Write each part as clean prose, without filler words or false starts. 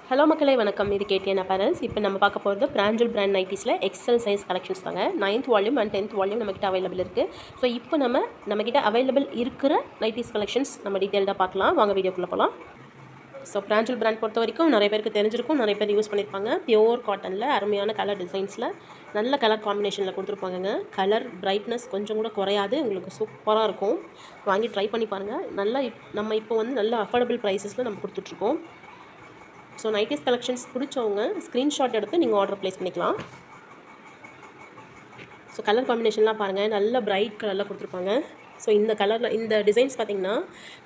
Hello மக்களே வணக்கம். இது கேடிஎன் அப்பரல்ஸ். இப்போ நம்ம பார்க்க போகிறது பிராஞ்சல் பிராண்ட் நைட்டிஸில் எக்ஸல் சைஸ் கலெக்ஷன்ஸ் தாங்க. 9th volume and 10th volume நம்மக்கிட்ட அவைலபிள் இருக்குது. ஸோ இப்போ நம்மக்கிட்ட அவைலபிள் இருக்கிற நைட்டிஸ் கலெக்ஷன்ஸ் நம்ம டீட்டெயில்டாக பார்க்கலாம். வாங்க வீடியோக்குள்ளே போகலாம். ஸோ பிராஞ்சல் பிராண்ட் பொறுத்த வரைக்கும் நிறைய பேருக்கு தெரிஞ்சிருக்கும், நிறைய பேர் யூஸ் பண்ணியிருப்பாங்க. பியோர் காட்டனில் அருமையான கலர் டிசைன்ஸில் நல்ல கலர் காம்பினேஷனில் கொடுத்துருப்பாங்க. கலர் பிரைட்னஸ் கொஞ்சம் கூட குறையாது, உங்களுக்கு சூப்பராக இருக்கும். வாங்கி ட்ரை பண்ணி பாருங்கள். நல்லா நம்ம இப்போ வந்து நல்ல அஃபோர்டபுள் ப்ரைஸஸில் நம்ம கொடுத்துட்ருக்கோம். ஸோ நைட்டிஸ் கலெக்ஷன்ஸ் பிடிச்சவங்க ஸ்க்ரீன்ஷாட் எடுத்து நீங்கள் ஆர்டர் ப்ளேஸ் பண்ணிக்கலாம். ஸோ கலர் காம்பினேஷன்லாம் பாருங்கள், நல்ல பிரைட் கலரில் கொடுத்துருப்பாங்க. ஸோ இந்த கலரில் இந்த டிசைன்ஸ் பார்த்திங்கன்னா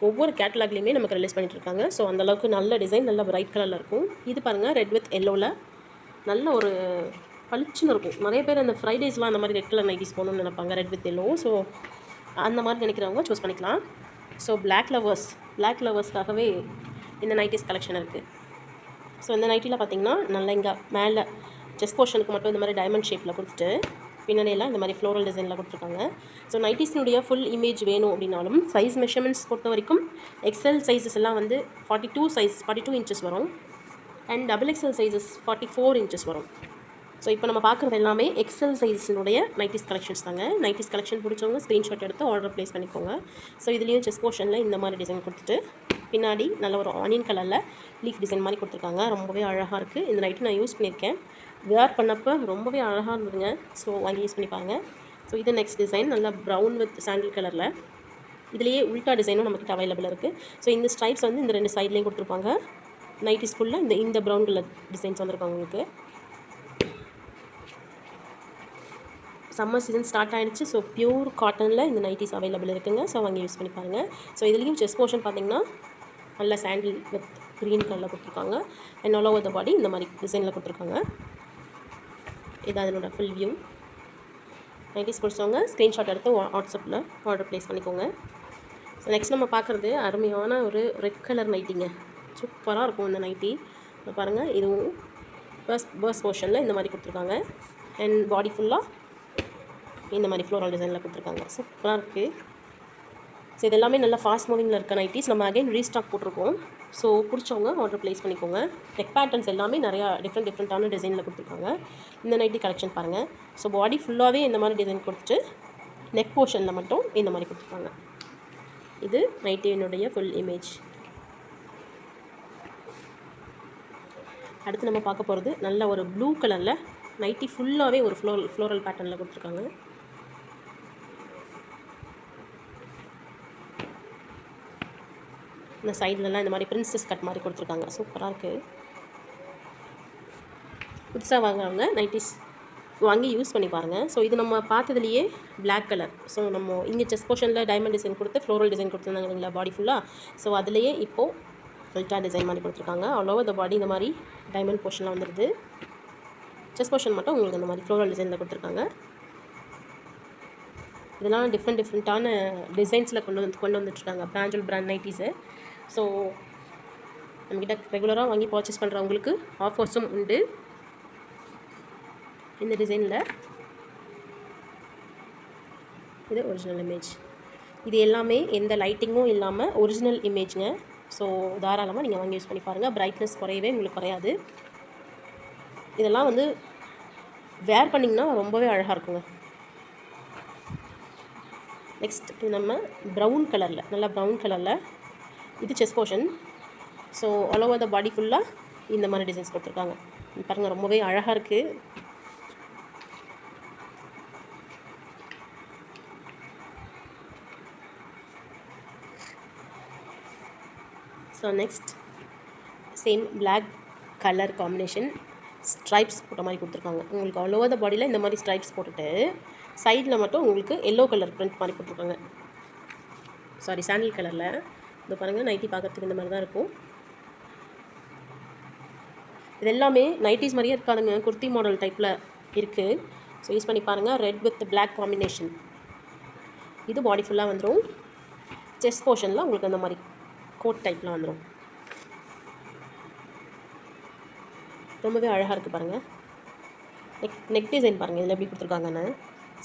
ஒவ்வொரு கேட்டலாக்லேயுமே நமக்கு ரிலீஸ் பண்ணிட்டுருக்காங்க. ஸோ அந்தளவுக்கு நல்ல டிசைன், நல்ல பிரைட் கலரில் இருக்கும். இது பாருங்கள், ரெட் வித் எல்லோவில் நல்ல ஒரு பளிச்சுன்னு இருக்கும். நிறைய பேர் அந்த ஃப்ரைடேஸ்லாம் அந்த மாதிரி ரெட் கலர் நைட்டிஸ் போகணுன்னு நினைப்பாங்க, ரெட் வித் எல்லோ. ஸோ அந்த மாதிரி நினைக்கிறவங்க சூஸ் பண்ணிக்கலாம். ஸோ பிளாக் லவர்ஸ்க்காகவே இந்த நைட்டிஸ் கலெக்ஷன் இருக்குது. ஸோ இந்த நைட்டியில் பார்த்திங்கன்னா நல்லா இங்கே மேலே செஸ்ட் போர்ஷனுக்கு மட்டும் இந்த மாதிரி டைமண்ட் ஷேப்பில் கொடுத்துட்டு பின்னாடியெல்லாம் இந்த மாதிரி ஃப்ளோரல் டிசைனில் கொடுத்துருக்காங்க. ஸோ நைட்டிஸ்னுடைய ஃபுல் இமேஜ் வேணும் அப்படின்னாலும் சைஸ் மெஷர்மெண்ட்ஸ் பொறுத்த வரைக்கும் எக்ஸல் சைஸஸ் எல்லாம் வந்து 42 இன்ச்சஸ் வரும் and double XL sizes 44 inches வரும். ஸோ இப்போ நம்ம பார்க்குறது எல்லாமே எக்ஸல் சைஸினுடைய நைட்டிஸ் கலெக்ஷன்ஸ் தாங்க. நைட்டிஸ் கலெக்ஷன் பிடிச்சவங்க ஸ்க்ரீன்ஷாட் எடுத்து ஆர்டர் ப்ளேஸ் பண்ணிக்கோங்க. ஸோ இதுலேயும் செஸ்ட் போர்ஷனில் இந்த மாதிரி டிசைன் கொடுத்துட்டு பின்னாடி நல்ல ஒரு ஆனியன் கலரில் லீஃப் டிசைன் மாதிரி கொடுத்துருக்காங்க. ரொம்பவே அழகாக இருக்குது. இந்த நைட்டு நான் யூஸ் பண்ணியிருக்கேன். வேர் பண்ணப்போ ரொம்பவே அழகாக இருந்ததுங்க. ஸோ வாங்கி யூஸ் பண்ணிப்பாங்க. ஸோ இது நெக்ஸ்ட் டிசைன் நல்லா ப்ரௌன் வித் சாண்டில் கலரில். இதுலேயே உல்ட்டா டிசைனும் நம்மக்கிட்ட அவைலபிள் இருக்குது. ஸோ இந்த ஸ்ட்ரைப்ஸ் வந்து இந்த 2 சைட்லேயும் கொடுத்துருப்பாங்க. நைட்டிஸ் ஃபுல்லாக இந்த ப்ரௌன் கலர் டிசைன்ஸ் வந்துருக்காங்க. உங்களுக்கு சம்மர் சீசன் ஸ்டார்ட் ஆகிடுச்சு. ஸோ பியூர் காட்டனில் இந்த நைட்டிஸ் அவைலபிள் இருக்குங்க. ஸோ வாங்கி யூஸ் பண்ணி பாருங்கள். ஸோ இதுலேயும் செஸ்ட் போர்ஷன் பார்த்திங்கன்னா நல்ல சாண்டில் வித் க்ரீன் கலரில் கொடுத்துருக்காங்க அண்ட் ஆல் ஓவர் த பாடி இந்த மாதிரி டிசைனில் கொடுத்துருக்காங்க. இது அதனோட ஃபுல் வியூ. நைட்டிஸ் பிடிச்சவங்க ஸ்க்ரீன்ஷாட் எடுத்து வாட்ஸ்அப்பில் ஆர்டர் ப்ளேஸ் பண்ணிக்கோங்க. ஸோ நெக்ஸ்ட் நம்ம பார்க்குறது அருமையான ஒரு ரெட் கலர் நைட்டிங்க. சூப்பராக இருக்கும் இந்த நைட்டி. இப்போ பாருங்கள், இதுவும் பர்ஸ் போர்ஷனில் இந்த மாதிரி கொடுத்துருக்காங்க அண்ட் பாடி ஃபுல்லாக இந்த மாதிரி ஃப்ளோரல் டிசைனில் கொடுத்துருக்காங்க. சூப்பராக இருக்குது. ஸோ இது எல்லாமே நல்லா ஃபாஸ்ட் மூவிங்கில் இருக்க நைட்டிஸ். நம்ம அகைன் ரீஸ்டாக் போட்டிருக்கோம். ஸோ பிடிச்சவங்க ஆர்டர் ப்ளேஸ் பண்ணிக்கோங்க. நெக் பேட்டர்ன்ஸ் எல்லாமே நிறையா டிஃப்ரெண்ட்டான டிசைனில் கொடுத்துருக்காங்க. இந்த நைட்டி கலெக்ஷன் பாருங்கள். ஸோ பாடி ஃபுல்லாகவே இந்த மாதிரி டிசைன் கொடுத்துட்டு நெக் போர்ஷனில் மட்டும் இந்த மாதிரி கொடுத்துருக்காங்க. இது நைட்டியினுடைய ஃபுல் இமேஜ். அடுத்து நம்ம பார்க்க போகிறது நல்ல ஒரு ப்ளூ கலரில் நைட்டி ஃபுல்லாகவே ஒரு ஃப்ளோரல் பேட்டர்னில் கொடுத்துருக்காங்க. இந்த சைட்லலாம் இந்த மாதிரி பிரின்சஸ் கட் மாதிரி கொடுத்துருக்காங்க. சூப்பராக இருக்குது. புதுசாக வாங்குறவங்க நைட்டிஸ் வாங்கி யூஸ் பண்ணி பாருங்கள். ஸோ இது நம்ம பார்த்ததுலேயே பிளாக் கலர். ஸோ நம்ம இங்கே செஸ்ட் போர்ஷனில் டைமண்ட் டிசைன் கொடுத்து ஃப்ளோரல் டிசைன் கொடுத்துருந்தாங்க இல்லைங்களா பாடி ஃபுல்லாக. ஸோ அதுலேயே இப்போது உல்ட்டா டிசைன் மாதிரி கொடுத்துருக்காங்க. ஆல் ஓவர் த பாடி இந்த மாதிரி டைமண்ட் போர்ஷனில் வந்துடுது. செஸ்ட் போர்ஷன் மட்டும் உங்களுக்கு இந்த மாதிரி ஃப்ளோரல் டிசைனில் கொடுத்துருக்காங்க. இதெல்லாம் டிஃப்ரெண்ட்டான டிசைன்ஸில் கொண்டு வந்துட்டுருக்காங்க பிராஞ்சல் பிராண்ட் நைட்டிஸு. ஸோ நம்மக்கிட்ட ரெகுலராக வாங்கி பர்ச்சேஸ் பண்ணுறவங்களுக்கு ஆஃபர்ஸும் உண்டு. இந்த டிசைனில் இது ஒரிஜினல் இமேஜ். இது எல்லாமே எந்த லைட்டிங்கும் இல்லாமல் ஒரிஜினல் இமேஜுங்க. ஸோ தாராளமாக நீங்கள் வாங்கி யூஸ் பண்ணி பாருங்கள். பிரைட்னஸ் குறையவே உங்களுக்கு குறையாது. இதெல்லாம் வந்து வேர் பண்ணிங்கன்னா ரொம்பவே அழகாக இருக்குங்க. நெக்ஸ்ட் நம்ம ப்ரௌன் கலரில் நல்லா ப்ரௌன் கலரில் இது chest portion. So all over the body ஃபுல்லாக இந்த மாதிரி டிசைன்ஸ் கொடுத்துருக்காங்க. பாருங்கள், ரொம்பவே அழகாக இருக்குது. So next same black colour combination stripes போட்ட மாதிரி கொடுத்துருக்காங்க. உங்களுக்கு ஆல் ஓவர் த பாடியில் இந்த மாதிரி ஸ்ட்ரைப்ஸ் போட்டுட்டு சைடில் மட்டும் உங்களுக்கு எல்லோ கலர் பிரிண்ட் மாதிரி கொடுத்துருக்காங்க. சாண்டில் கலரில். இது பாருங்கள், நைட்டி பார்க்குறதுக்கு இந்த மாதிரி தான் இருக்கும். இது எல்லாமே நைட்டிஸ் மாதிரியே இருக்காதுங்க, குர்த்தி மாடல் டைப்பில் இருக்குது. ஸோ யூஸ் பண்ணி பாருங்கள். Red with black combination. இது பாடி ஃபுல்லாக வந்துடும். செஸ்ட் போர்ஷனில் உங்களுக்கு அந்த மாதிரி கோட் டைப்பில் வந்துடும். ரொம்பவே அழகாக இருக்குது பாருங்கள். நெக் டிசைன் பாருங்கள் இதில் எப்படி கொடுத்துருக்காங்கன்னு.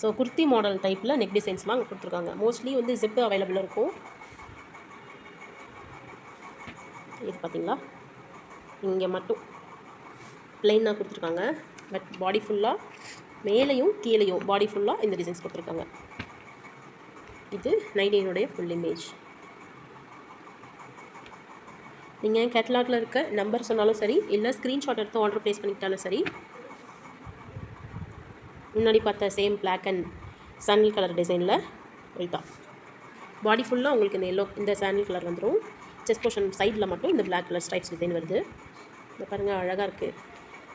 ஸோ குர்த்தி மாடல் டைப்பில் நெக் டிசைன்ஸ்லாம் அங்கே கொடுத்துருக்காங்க. மோஸ்ட்லி வந்து ஜிப்பு அவைலபிள் இருக்கும். இது பார்த்திங்களா, இங்கே மட்டும் ப்ளைனாக கொடுத்துருக்காங்க. பட் பாடி ஃபுல்லாக மேலேயும் கீழேயும் பாடி ஃபுல்லாக இந்த டிசைன்ஸ் கொடுத்துருக்காங்க. இது 99 ஃபுல் இமேஜ். நீங்கள் கேட்டலாகில் இருக்க நம்பர் சொன்னாலும் சரி, இல்லை ஸ்க்ரீன்ஷாட் எடுத்து ஆர்டர் ப்ளேஸ் பண்ணிக்கிட்டாலும் சரி. முன்னாடி பார்த்த same black and sandal colour டிசைனில் இதுதான். பாடி ஃபுல்லாக உங்களுக்கு இந்த இந்த சாண்டில் கலர் வந்துடும். செஸ்ட் போர்ஷன் சைடில் மட்டும் இந்த பிளாக் கலர் ஸ்ட்ரைப்ஸ் டிசைன் வருது. இந்த பாருங்கள், அழகாக இருக்குது.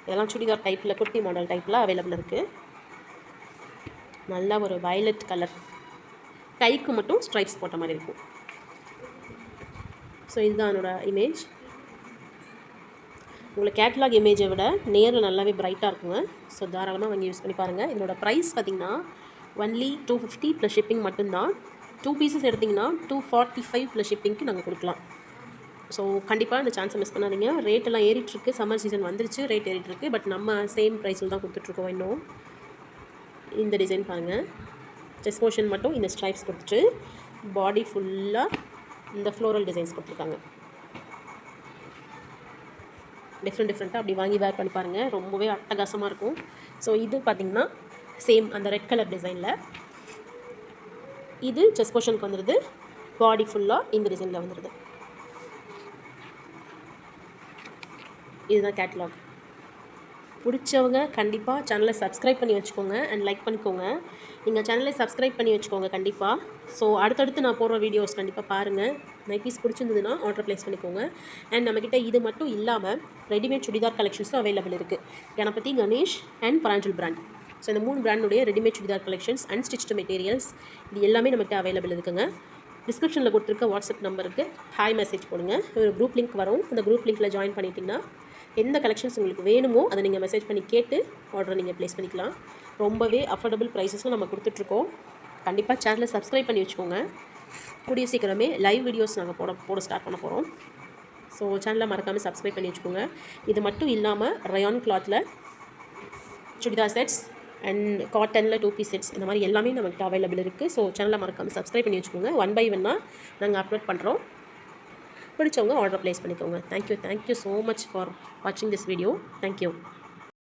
இதெல்லாம் சுடிதார் டைப்பில், குர்த்தி மாடல் டைப்பில் அவைலபிள் இருக்குது. நல்லா ஒரு வயலட் கலர், கைக்கு மட்டும் ஸ்ட்ரைப்ஸ் போட்ட மாதிரி இருக்கும். ஸோ இதுதான் என்னோடய இமேஜ். உங்களுக்கு கேட்லாக் இமேஜை விட நேரில் நல்லாவே பிரைட்டாக இருக்குங்க. ஸோ தாராளமாக வாங்கி யூஸ் பண்ணி பாருங்கள். இதனோட ப்ரைஸ் பார்த்திங்கன்னா ஒன்லி 250 ப்ளஸ் ஷிப்பிங் மட்டும்தான். 2 பீசஸ் எடுத்திங்கன்னா 245 ப்ளஸ் ஷிப்பிங்க்கு நாங்கள் கொடுக்கலாம். ஸோ கண்டிப்பாக இந்த சான்ஸை மிஸ் பண்ணாதீங்க. ரேட்டெல்லாம் ஏறிட்டுருக்கு, சம்மர் சீசன் வந்துருச்சு, ரேட் ஏறிட்டுருக்கு. பட் நம்ம சேம் ப்ரைஸில் தான் கொடுத்துட்ருக்கோம். இன்னும் இந்த டிசைன் பாருங்கள், செஸ்ட் போர்ஷன் மட்டும் இந்த ஸ்ட்ரைப்ஸ் கொடுத்துட்டு பாடி ஃபுல்லாக இந்த ஃப்ளோரல் டிசைன்ஸ் கொடுத்துருக்காங்க. டிஃப்ரெண்ட்டாக அப்படி வாங்கி வேர் பண்ணி பாருங்கள், ரொம்பவே அட்டகாசமாக இருக்கும். ஸோ இது பார்த்திங்கன்னா சேம் அந்த ரெட் கலர் டிசைனில் இது செஸ்ட் போர்ஷனுக்கு வந்துடுது, பாடி ஃபுல்லாக இந்த டிசைனில் வந்துடுது. இதுதான் கேட்லாக். பிடிச்சவங்க கண்டிப்பாக சேனலை சப்ஸ்கிரைப் பண்ணி வச்சுக்கோங்க அண்ட் லைக் பண்ணிக்கோங்க. நீங்கள் சேனலை சப்ஸ்கிரைப் பண்ணி வச்சுக்கோங்க கண்டிப்பாக. ஸோ அடுத்தடுத்து நான் போடுற வீடியோஸ் கண்டிப்பாக பாருங்கள். நைட்டீஸ் பிடிச்சிருந்ததுன்னா ஆர்டர் ப்ளேஸ் பண்ணிக்கோங்க. அண்ட் நம்மக்கிட்ட இது மட்டும் இல்லாமல் ரெடிமேட் சுடிதார் கலெக்ஷன்ஸும் அவைலபிள் இருக்குது. Ganapathi, Ganesh and Pranjal brand. So இந்த 3 பிராண்டுடைய readymade churidar collections and stitched materials இது எல்லாமே நம்மகிட்ட அவைலபிள் இருக்குங்க. டிஸ்கிரிப்ஷனில் கொடுத்துருக்க வாட்ஸ்அப் நம்பருக்கு ஹாய் மெசேஜ் போடுங்க. ஒரு குரூப் லிங்க் வரும். அந்த குரூப் லிங்க்கில் ஜாயின் பண்ணிட்டீங்கன்னா எந்த கலெக்ஷன்ஸ் உங்களுக்கு வேணுமோ அதை நீங்கள் மெசேஜ் பண்ணி கேட்டு ஆர்டரை நீங்கள் ப்ளேஸ் பண்ணிக்கலாம். ரொம்பவே அஃபோர்டபுள் ப்ரைஸஸும் நம்ம கொடுத்துட்ருக்கோம். கண்டிப்பாக சேனலை சப்ஸ்கிரைப் பண்ணி வச்சுக்கோங்க. கூடிய சீக்கிரமே லைவ் வீடியோஸ் நாங்கள் போட ஸ்டார்ட் பண்ண போகிறோம். ஸோ சேனலை மறக்காமல் சப்ஸ்கிரைப் பண்ணி வச்சுக்கோங்க. இது மட்டும் இல்லாமல் ரயான் கிளாத்தில் சுடிதார் செட்ஸ் அண்ட் காட்டனில் 2 பீஸ் செட்ஸ் இந்த மாதிரி எல்லாமே நம்மகிட்ட அவைலபிள் இருக்குது. ஸோ சேனலை மறக்காமல் சப்ஸ்கிரைப் பண்ணி வச்சுக்கோங்க. 1 by 1 நாங்கள் அப்லோட் பண்ணுறோம். பிடிச்சவங்க ஆர்டர் ப்ளேஸ் பண்ணிக்கோங்க. தேங்க்யூ ஸோ மச் ஃபார் வாட்சிங் திஸ் வீடியோ. தேங்க்யூ.